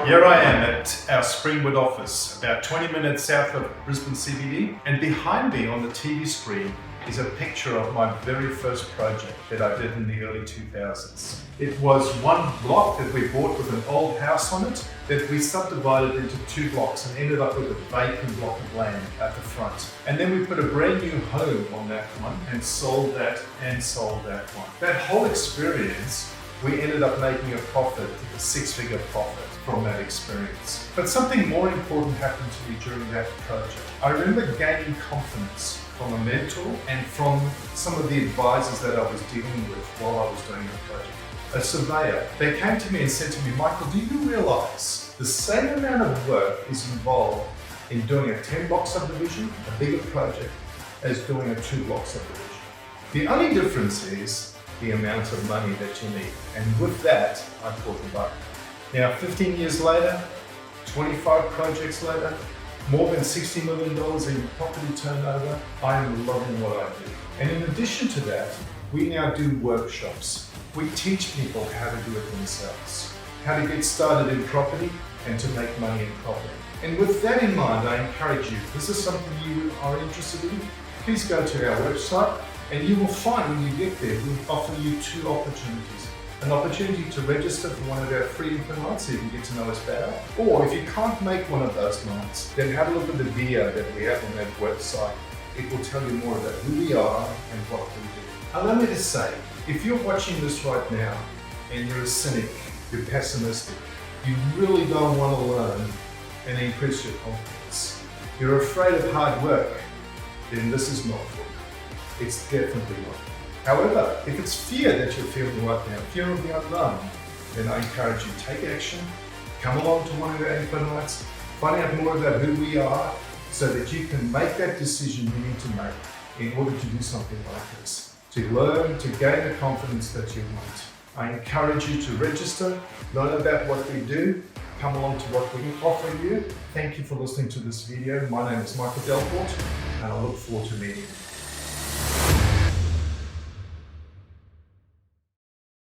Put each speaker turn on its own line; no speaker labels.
Here I am at our Springwood office, about 20 minutes south of Brisbane CBD, and behind me on the TV screen is a picture of my very first project that I did in the early 2000s. It was one block that we bought with an old house on it that we subdivided into 2 blocks and ended up with a vacant block of land at the front. And then we put a brand new home on that one and sold that one. That whole experience, we ended up making a profit, a 6-figure profit from that experience. But something more important happened to me during that project. I remember gaining confidence from a mentor and from some of the advisors that I was dealing with while I was doing the project. A surveyor, they came to me and said to me, Michael, do you realize the same amount of work is involved in doing a 10-block subdivision, a bigger project, as doing a 2-block subdivision? The only difference is the amount of money that you need. And with that, I thought about it. Now, 15 years later, 25 projects later, more than $60 million in property turnover, I am loving what I do. And in addition to that, we now do workshops. We teach people how to do it themselves, how to get started in property and to make money in property. And with that in mind, I encourage you, if this is something you are interested in, please go to our website and you will find when you get there, we offer you 2 opportunities. An opportunity to register for one of our free info nights so you can get to know us better. Or if you can't make one of those nights, then have a look at the video that we have on that website. It will tell you more about who we are and what we do. Allow me to say, if you're watching this right now and you're a cynic, you're pessimistic, you really don't want to learn and increase your confidence, you're afraid of hard work, then this is not for you. It's definitely not. However, if it's fear that you're feeling right now, fear of the unknown, then I encourage you to take action, come along to one of our info nights, find out more about who we are so that you can make that decision you need to make in order to do something like this, to learn, to gain the confidence that you want. I encourage you to register, learn about what we do, come along to what we can offer you. Thank you for listening to this video. My name is Michael Delport, and I look forward to meeting you.